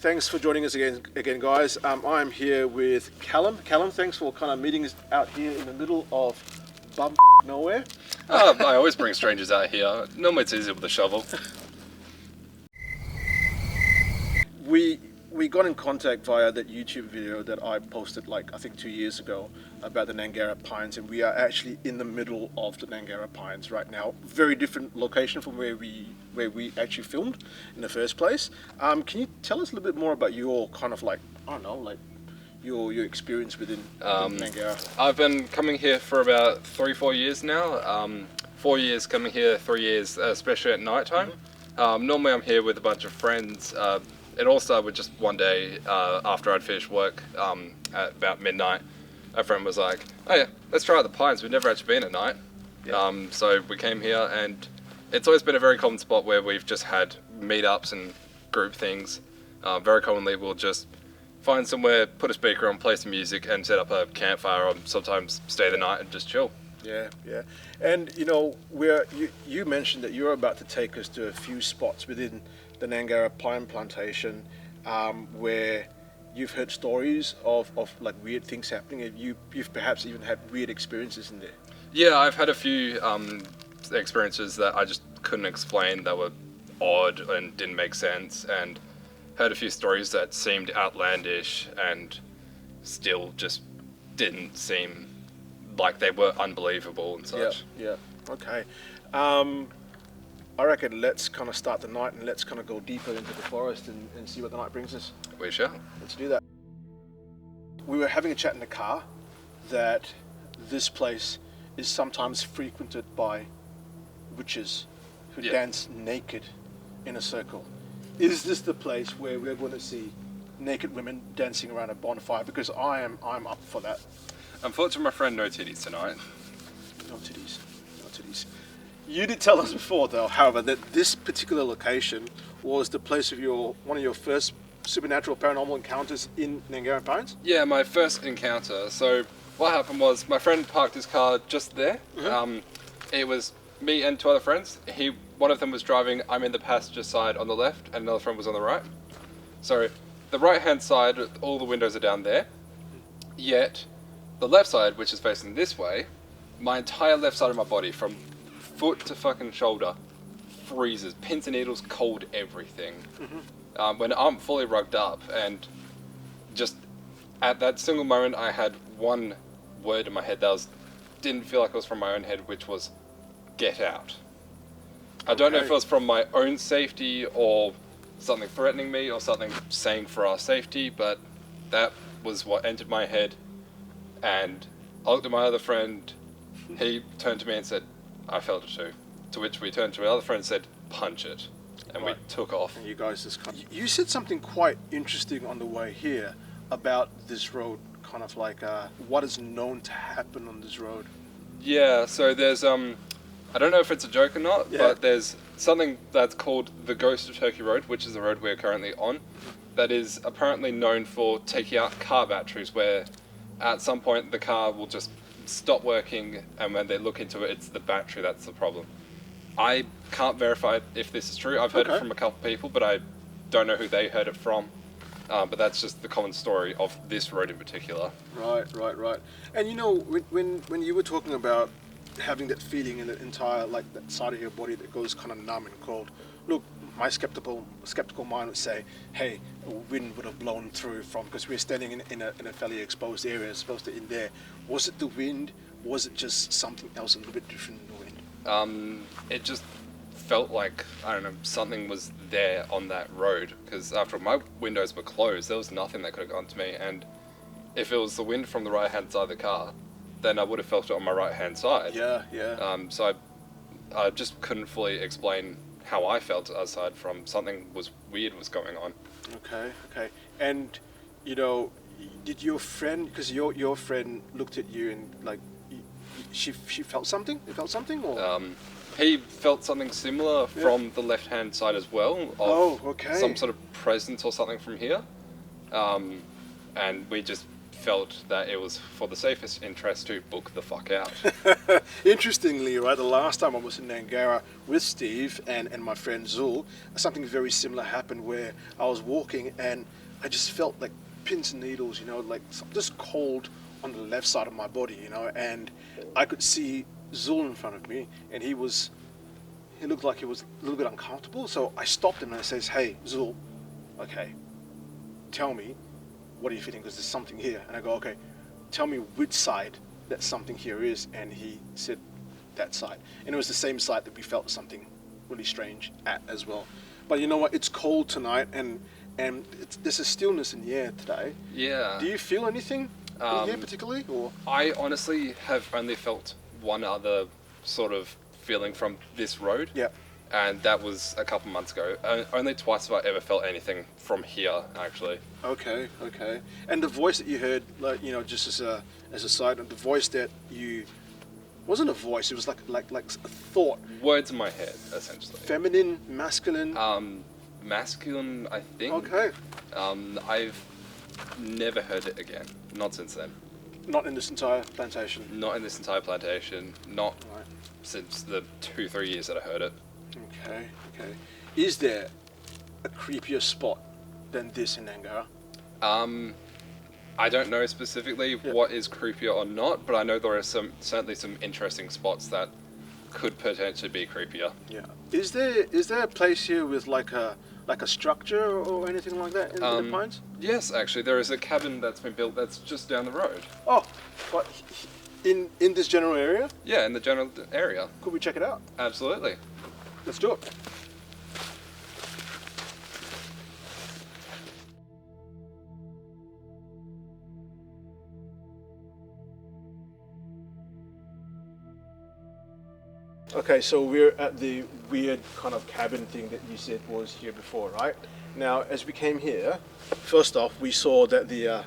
Thanks for joining us again, guys. I'm here with Callum. Callum, thanks for kind of meeting us out here in the middle of bum nowhere. I always bring strangers out here. Normally it's easier with a shovel. We got in contact via that YouTube video that I posted I think 2 years ago about the Gnangara Pines, and we are actually in the middle of the Gnangara Pines right now. Very different location from where we actually filmed in the first place. Can you tell us a little bit more about your kind of your experience within Nangara? I've been coming here for about 3-4 years now. 4 years coming here, 3 years, especially at night time. Normally I'm here with a bunch of friends. It all started with just one day after I'd finished work at about midnight. A friend was like, "Oh yeah, let's try out the Pines. We've never actually been at night." Yeah. So we came here, and it's always been a very common spot where we've just had meetups and group things. Very commonly we'll just find somewhere, put a speaker on, play some music, and set up a campfire, or sometimes stay the night and just chill. Yeah. And you mentioned that you're about to take us to a few spots within the Gnangara Pine plantation where you've heard stories of weird things happening. You've perhaps even had weird experiences in there. Yeah, I've had a few experiences that I just couldn't explain, that were odd and didn't make sense, and heard a few stories that seemed outlandish and still just didn't seem like they were unbelievable and such. Yeah. Okay. I reckon let's kind of start the night and let's kind of go deeper into the forest and see what the night brings us. We shall. Let's do that. We were having a chat in the car that this place is sometimes frequented by witches who dance naked in a circle. Is this the place where we're going to see naked women dancing around a bonfire? Because I'm up for that. Unfortunately, my friend, no titties tonight. No titties. You did tell us before, though, however, that this particular location was the place of one of your first supernatural paranormal encounters in Gnangara Pines? Yeah, my first encounter. So what happened was my friend parked his car just there. It was me and 2 other friends. One of them was driving. I'm in the passenger side on the left, and another friend was on the right. So the right-hand side, all the windows are down there. Yet the left side, which is facing this way, my entire left side of my body, from foot to fucking shoulder, freezes. Pins and needles, cold, everything. When I'm fully rugged up, and just at that single moment I had one word in my head that didn't feel like it was from my own head, which was "get out." I don't know if it was from my own safety or something threatening me or something saying for our safety, but that was what entered my head. And I looked at my other friend. He turned to me and said, "I felt it too." To which we turned to our other friend and said, "Punch it." And we took off. And you guys just you said something quite interesting on the way here about this road, kind of what is known to happen on this road. Yeah, so there's I don't know if it's a joke or not, but there's something that's called the Ghost of Turkey Road, which is the road we're currently on, that is apparently known for taking out car batteries, where at some point the car will just stop working, and when they look into it, it's the battery that's the problem. I can't verify if this is true. I've heard it from a couple of people, but I don't know who they heard it from. But that's just the common story of this road in particular. Right. And when you were talking about having that feeling in the entire, that side of your body that goes kind of numb and cold, look, my skeptical mind would say, hey, a wind would have blown through because we're standing in a fairly exposed area as opposed to in there. Was it the wind? Was it just something else a little bit different than the wind? It just felt like, I don't know, something was there on that road, because after all, my windows were closed, there was nothing that could have gone to me, and if it was the wind from the right hand side of the car, then I would have felt it on my right hand side. Yeah. So I just couldn't fully explain how I felt, aside from something weird was going on. Okay. And did your friend, because your friend looked at you and she felt something? You felt something, or? He felt something similar from the left hand side as well. Some sort of presence or something from here. And we just felt that it was for the safest interest to book the fuck out. Interestingly, right, the last time I was in Nangara with Steve and my friend Zul, something very similar happened where I was walking and I just felt like pins and needles, like just cold on the left side of my body, and I could see Zul in front of me, and he looked like he was a little bit uncomfortable, so I stopped him and I says, "Hey, Zul, okay, tell me, what are you feeling? Because there's something here." And I go, "Okay, tell me which side that something here is." And he said, "That side." And it was the same side that we felt something really strange at as well. But you know what? It's cold tonight, and there's a stillness in the air today. Yeah. Do you feel anything in here particularly? Or I honestly have only felt one other sort of feeling from this road. Yeah. And that was a couple months ago. Only twice have I ever felt anything from here, actually. Okay. And the voice that you heard, like, just as a side note, the voice that you wasn't a voice. It was like a thought. Words in my head, essentially. Feminine, masculine. Masculine, I think. Okay. I've never heard it again. Not since then. Not in this entire plantation. Not in this entire plantation. Not Right. since the 2-3 years that I heard it. Okay. Is there a creepier spot than this in Nangara? I don't know specifically what is creepier or not, but I know there are certainly some interesting spots that could potentially be creepier. Yeah. Is there a place here with like a structure or anything like that in the Pines? Yes, actually, there is a cabin that's been built that's just down the road. Oh, but in this general area? Yeah, in the general area. Could we check it out? Absolutely. Let's do it. Okay, so we're at the weird kind of cabin thing that you said was here before, right? Now, as we came here, first off, we saw that the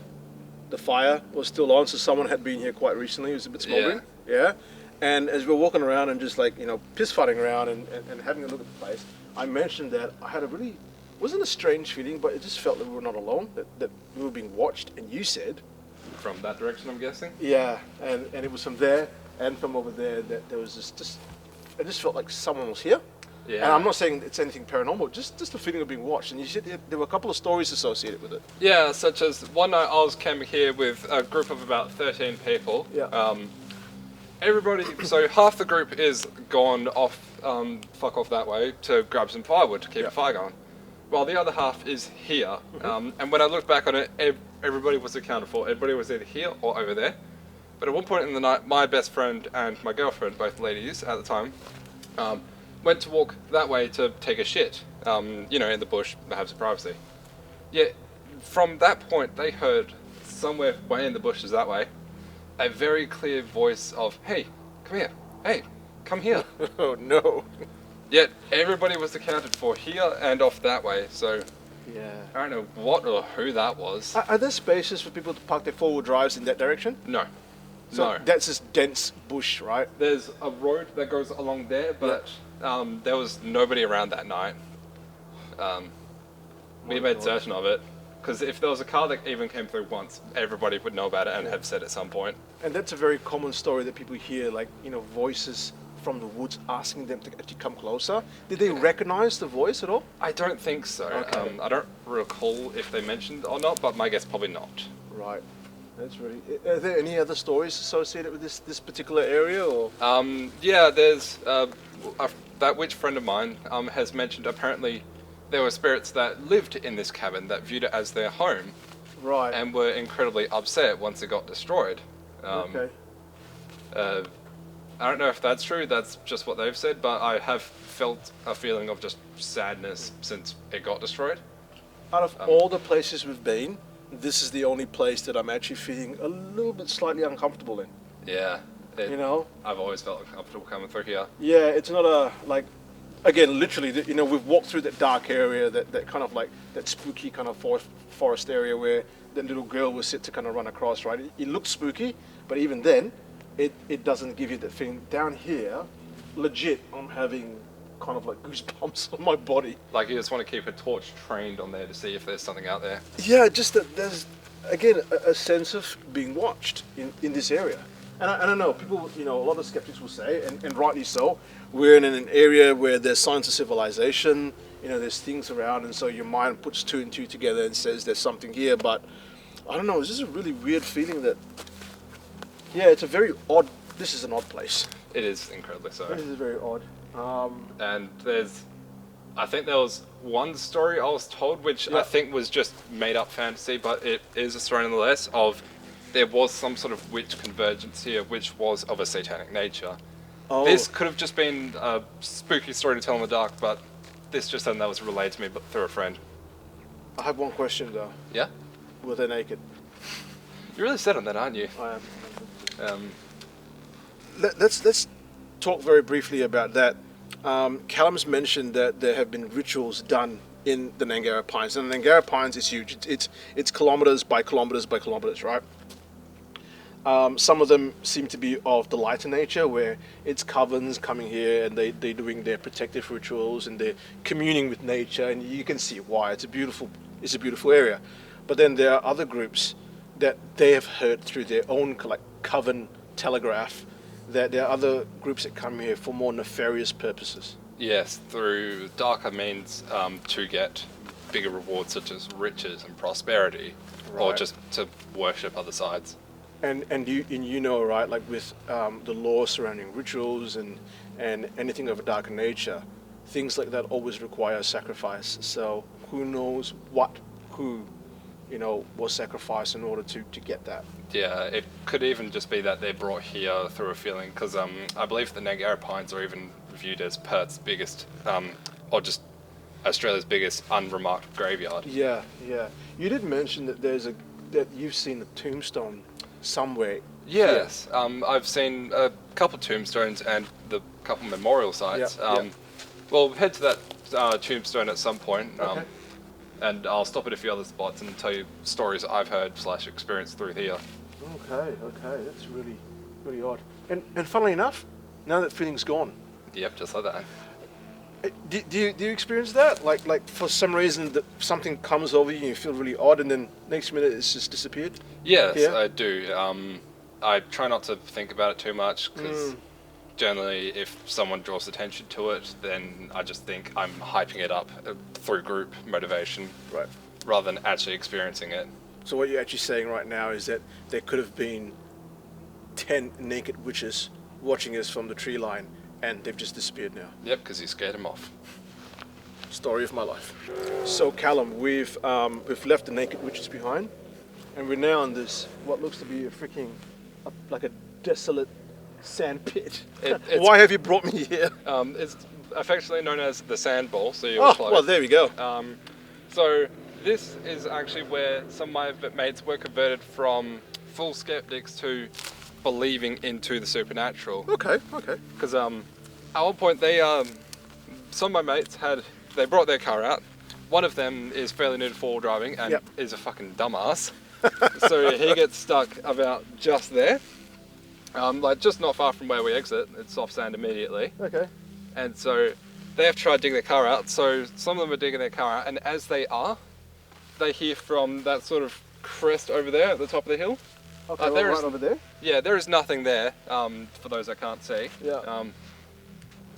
fire was still on, so someone had been here quite recently. It was a bit smoldering. Yeah. And as we were walking around and just like, piss-farting around and having a look at the place, I mentioned that I had wasn't a strange feeling, but it just felt that we were not alone, that we were being watched. And you said... From that direction, I'm guessing? Yeah, and it was from there and from over there that there was just it just felt like someone was here. Yeah. And I'm not saying it's anything paranormal, just the feeling of being watched. And you said there were a couple of stories associated with it. Yeah, such as one night I was camping here with a group of about 13 people. Yeah. Everybody, so half the group is gone off, fuck off that way to grab some firewood to keep a fire going, while the other half is here. And when I looked back on it, everybody was accounted for. Everybody was either here or over there. But at one point in the night, my best friend and my girlfriend, both ladies at the time, went to walk that way to take a shit, in the bush, have some privacy. Yet, from that point, they heard somewhere way in the bushes that way, a very clear voice of, "Hey, come here. Hey, come here." Oh no. Yet, everybody was accounted for here and off that way, so Yeah. I don't know what or who that was. Are there spaces for people to park their four-wheel drives in that direction? No. So No. that's just dense bush, right? There's a road that goes along there, but there was nobody around that night. We made certain of it, because if there was a car that even came through once, everybody would know about it and have said at some point. And that's a very common story that people hear, like, voices from the woods asking them to actually come closer. Did they recognize the voice at all? I don't think so. Okay. I don't recall if they mentioned or not, but my guess probably not. Right. That's really... Are there any other stories associated with this particular area, or...? Yeah, there's... that witch friend of mine has mentioned apparently there were spirits that lived in this cabin that viewed it as their home. Right. And were incredibly upset once it got destroyed. Okay. I don't know if that's true, that's just what they've said, but I have felt a feeling of just sadness since it got destroyed. Out of all the places we've been, this is the only place that I'm actually feeling a little bit slightly uncomfortable in. Yeah. I've always felt uncomfortable coming through here. Yeah, it's not again, literally, we've walked through that dark area, that kind of like, that spooky kind of forest area where the little girl was set to kind of run across, right? It looks spooky, but even then, it doesn't give you that feeling. Down here, legit, I'm having kind of like goosebumps on my body. Like you just want to keep a torch trained on there to see if there's something out there. Yeah, just that again, a sense of being watched in this area. And I don't know, people, a lot of skeptics will say, and rightly so, we're in an area where there's signs of civilization, there's things around, and so your mind puts two and two together and says there's something here. But I don't know, it's just a really weird feeling that, it's a very odd, this is an odd place. It is incredibly so. This is very odd. And I think there was one story I was told, which I think was just made up fantasy, but it is a story nonetheless, of there was some sort of witch convergence here, which was of a satanic nature. Oh. This could have just been a spooky story to tell in the dark, but this just something that was relayed to me through a friend. I have one question though. Yeah? Were they naked? You're really set on that, aren't you? I am. Let's talk very briefly about that. Callum's mentioned that there have been rituals done in the Gnangara Pines, and the Gnangara Pines is huge. It's kilometers by kilometers by kilometers, right? Some of them seem to be of the lighter nature, where it's covens coming here and they're doing their protective rituals and they're communing with nature, and you can see why. It's a beautiful area. But then there are other groups that they have heard through their own coven telegraph that there are other groups that come here for more nefarious purposes. Yes, through darker means to get bigger rewards such as riches and prosperity, or just to worship other sides. And you know, right, like with the law surrounding rituals and anything of a darker nature, things like that always require sacrifice. So who knows who was sacrificed in order to get that. Yeah, it could even just be that they're brought here through a feeling, because I believe the Nangara Pines are even viewed as Perth's biggest, or just Australia's biggest unremarked graveyard. Yeah. You did mention that that you've seen a tombstone somewhere. Yes, I've seen a couple tombstones and the couple memorial sites. We'll head to that tombstone at some point. Okay. And I'll stop at a few other spots and tell you stories I've heard / experienced through here. Okay, that's really, really odd. And funnily enough, now that feeling's gone. Yep, just like that. Do you experience that? Like for some reason that something comes over you and you feel really odd, and then next minute it's just disappeared? Yes, Yeah? I do. I try not to think about it too much, because generally if someone draws attention to it, then I just think I'm hyping it up through group motivation, Right. rather than actually experiencing it. So what you're actually saying right now is that there could have been 10 naked witches watching us from the tree line, and they've just disappeared now. Yep, because you scared them off. Story of my life. So Callum, we've left the naked witches behind, and we're now in this what looks to be like a desolate sand pit. Why have you brought me here? It's affectionately known as the sand ball, so you're close. Well, there we go. So this is actually where some of my mates were converted from full skeptics to believing into the supernatural. Okay. Because at one point some of my mates they brought their car out. One of them is fairly new to four-wheel driving and is a fucking dumbass. So he gets stuck about just there. Just not far from where we exit. It's soft sand immediately. Okay. And so they have to try to dig their car out. So some of them are digging their car out, and as they hear from that sort of crest over there at the top of the hill. Okay, right over there? Yeah, there is nothing there, for those that can't see. Yeah.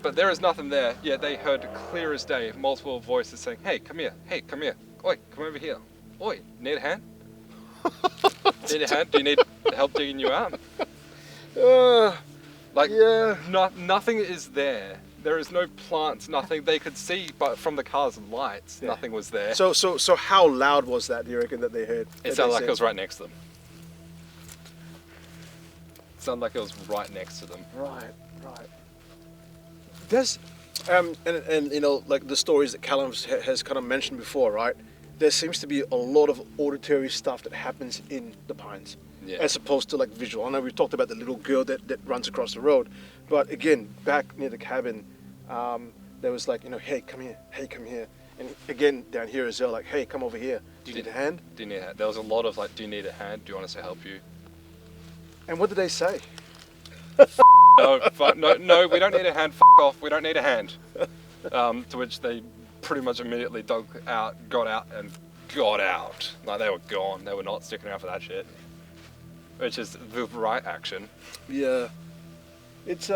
But there is nothing there, yet they heard clear as day multiple voices saying, hey, come here, oi, come over here, oi, need a hand? Need a hand? Do you need help digging you out? Nothing is there. There is no plants, nothing. They could see, but from the car's lights, nothing was there. So how loud was that, do you reckon, that they heard? It sounded like it was right next to them. It sounded like it was right next to them. Right. There's, and like the stories that Callum has kind of mentioned before, right? There seems to be a lot of auditory stuff that happens in the pines, as opposed to like visual. I know we've talked about the little girl that runs across the road, but again, back near the cabin, there was like, hey, come here. And again, down here as well, like, hey, come over here. Do you need a hand? Do you need a hand? There was a lot of like, do you need a hand? Do you want us to help you? And what did they say? No, we don't need a hand. Off, we don't need a hand. To which they pretty much immediately got out and got out. Like, they were gone. They were not sticking around for that shit. Which is the right action. Yeah. It's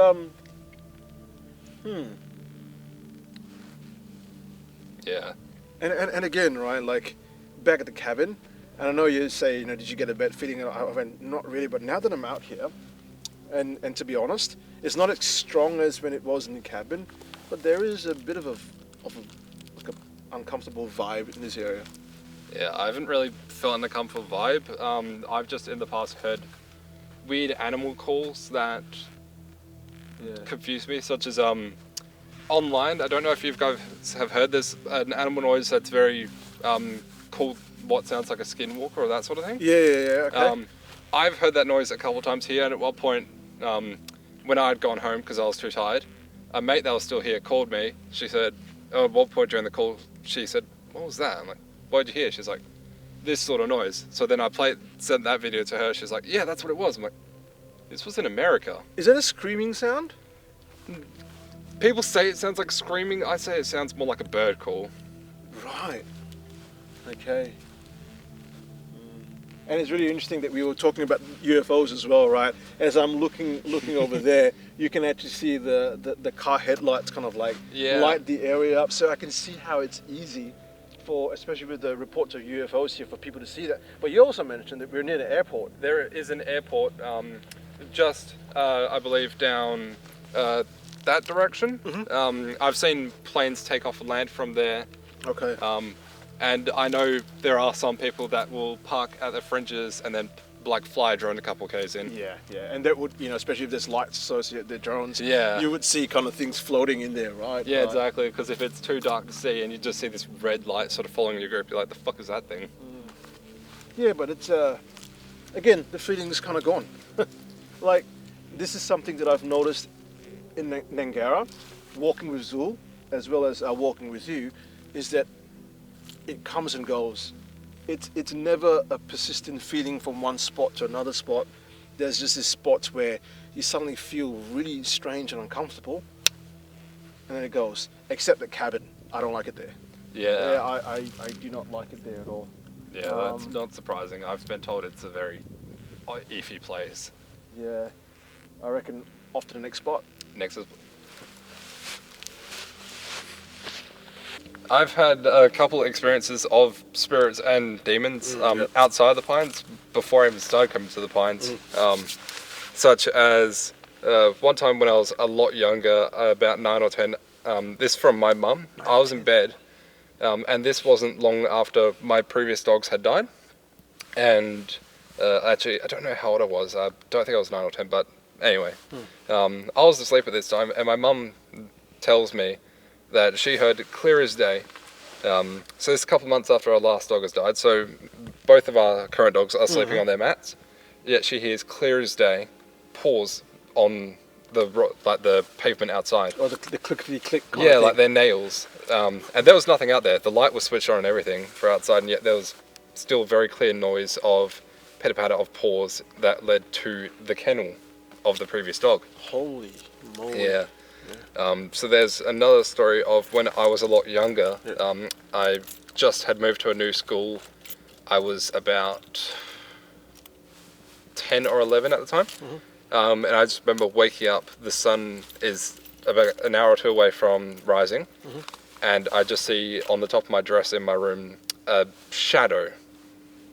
Yeah. And again, right, like back at the cabin, and I know you say, did you get a bad feeling? I went, not really, but now that I'm out here, and to be honest, it's not as strong as when it was in the cabin, but there is a bit of a like a uncomfortable vibe in this area. Yeah, I haven't really felt an uncomfortable vibe. I've just in the past heard weird animal calls that confuse me, such as online. I don't know if you guys have heard this, an animal noise that's very called what sounds like a skinwalker or that sort of thing. Yeah, okay. I've heard that noise a couple of times here, and at one point, when I had gone home because I was too tired, a mate that was still here called me. She said, at one point during the call, she said, "What was that?" I'm like, "What did you hear?" She's like, "This sort of noise." So then I sent that video to her. She's like, "Yeah, that's what it was." I'm like, "This was in America." Is that a screaming sound? People say it sounds like screaming. I say it sounds more like a bird call. Right. Okay. And it's really interesting that we were talking about UFOs as well, right? As I'm looking over there, you can actually see the car headlights kind of like light the area up, so I can see how it's easy for, especially with the reports of UFOs here, for people to see that. But you also mentioned that we're near the airport. There is an airport just, I believe, down that direction. Mm-hmm. I've seen planes take off and land from there. Okay. And I know there are some people that will park at the fringes and then like fly a drone a couple Ks in. Yeah, and that would, especially if there's lights associated with the drones, Yeah. you would see kind of things floating in there, right? Yeah, Right. exactly, because if it's too dark to see and you just see this red light sort of following your group, you're like, the fuck is that thing? Yeah, but it's, again, the feeling's kind of gone. Like, this is something that I've noticed in Nangara, walking with Zul, as well as walking with you, is that it comes and goes. It's never a persistent feeling from one spot to another spot. There's just these spots where you suddenly feel really strange and uncomfortable, and then it goes. Except the cabin, I don't like it there. Yeah. I do not like it there at all. Yeah, that's not surprising. I've been told it's a very iffy place. Yeah, I reckon off to the next spot. Next is... I've had a couple of experiences of spirits and demons outside the pines before I even started coming to the pines. Such as one time when I was a lot younger, about 9 or 10, this from my mum. I was in bed, and this wasn't long after my previous dogs had died. And actually, I don't know how old I was. I don't think I was 9 or 10, but anyway. I was asleep at this time, and my mum tells me that she heard clear as day. So this is a couple of months after our last dog has died, so both of our current dogs are sleeping on their mats, yet she hears clear as day paws on the pavement outside. Or the clickety-click kind of Yeah, thing. like their nails. And there was nothing out there. The light was switched on and everything for outside, and yet there was still very clear noise of pitter-patter of paws that led to the kennel of the previous dog. Holy moly. Yeah. So there's another story of when I was a lot younger. I just had moved to a new school. I was about 10 or 11 at the time. And I just remember waking up. The sun is about an hour or two away from rising. And I just see on the top of my dresser in my room a shadow.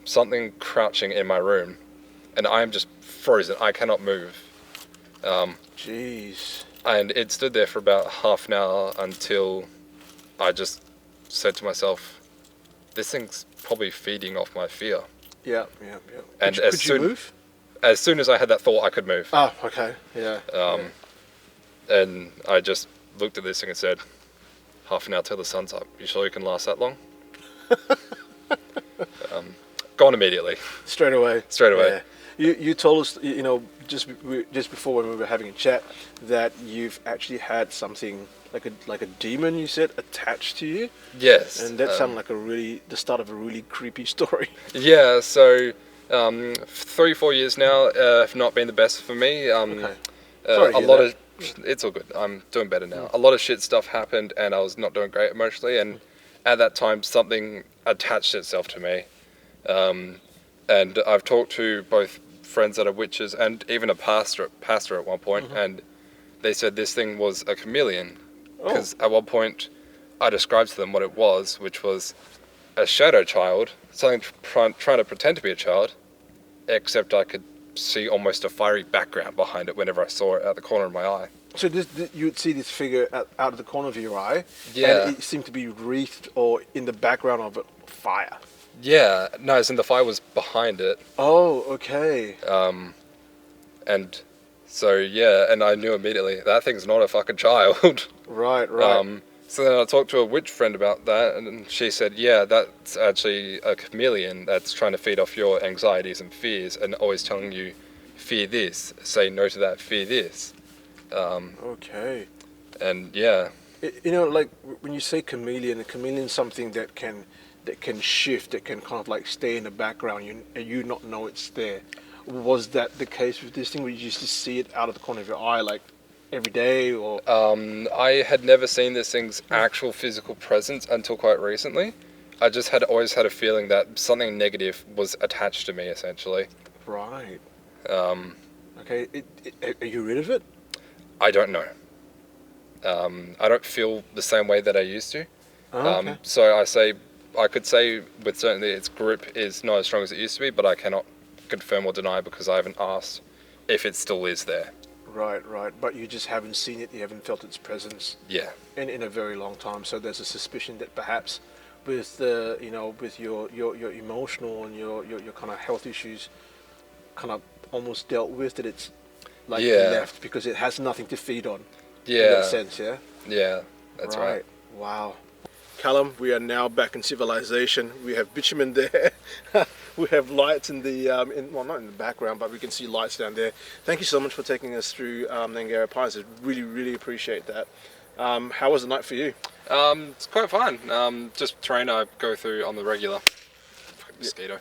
Something crouching in my room. And I am just frozen. I cannot move. Jeez. And it stood there for about half an hour until I just said to myself, this thing's probably feeding off my fear. Yeah. And could you move? As soon as I had that thought, I could move. Oh, okay. Yeah. And I just looked at this thing and said, half an hour till the sun's up. You sure you can last that long? Gone immediately. Straight away. Yeah. You told us, just before when we were having a chat, that you've actually had something like a demon, you said, attached to you. Yes. And that sounded like the start of a really creepy story. Yeah. So 3-4 years now have not been the best for me. Okay. Sorry to a hear lot that. of it's all good. I'm doing better now. A lot of shit stuff happened, and I was not doing great emotionally. And at that time something attached itself to me. And I've talked to both friends that are witches and even a pastor at one point, and they said this thing was a chameleon. Because at one point I described to them what it was, which was a shadow child, something trying to pretend to be a child, except I could see almost a fiery background behind it whenever I saw it out the corner of my eye. So you'd see this figure out of the corner of your eye, Yeah. and it seemed to be wreathed or in the background of it, fire. Yeah, no, as in the fire was behind it. Oh, okay. And so, yeah, and I knew immediately, that thing's not a fucking child. Right. So then I talked to a witch friend about that, and she said, yeah, that's actually a chameleon that's trying to feed off your anxieties and fears, and always telling you, fear this, say no to that, fear this. Okay. And yeah. You know, like when you say chameleon, a chameleon is something that can shift, that can kind of like stay in the background, and you not know it's there. Was that the case with this thing, where you used to see it out of the corner of your eye, like every day, or? I had never seen this thing's actual physical presence until quite recently. I just always had a feeling that something negative was attached to me, essentially. Right. Okay. Are you rid of it? I don't know. I don't feel the same way that I used to. Okay. So I could say with certainty its grip is not as strong as it used to be, but I cannot confirm or deny because I haven't asked if it still is there. Right. But you just haven't seen it. You haven't felt its presence. Yeah. In a very long time. So there's a suspicion that perhaps with the with your emotional and your kind of health issues, kind of almost dealt with, that it's like left because it has nothing to feed on. Yeah. In that sense, yeah. Yeah, that's right. Wow. Callum, we are now back in civilization. We have bitumen there. We have lights in the well, not in the background, but we can see lights down there. Thank you so much for taking us through Gnangara Pines. I really appreciate that. How was the night for you? It's quite fun. Just terrain I go through on the regular. Fucking mosquito.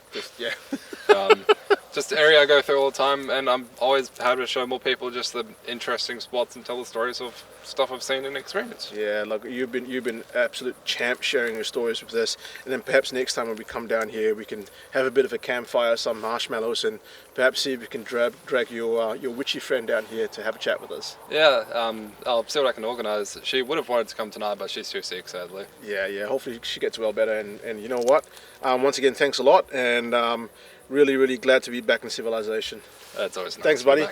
Just the area I go through all the time, and I'm always happy to show more people just the interesting spots and tell the stories of stuff I've seen and experienced. Yeah, like you've been absolute champ sharing your stories with us, and then perhaps next time when we come down here, we can have a bit of a campfire, some marshmallows, and perhaps see if we can drag your witchy friend down here to have a chat with us. Yeah, I'll see what I can organise. She would have wanted to come tonight, but she's too sick, sadly. Yeah. Hopefully she gets well better, and you know what? Once again, thanks a lot, and really glad to be back in civilization. That's always nice. Thanks, buddy.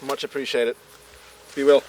Much appreciated. Be well.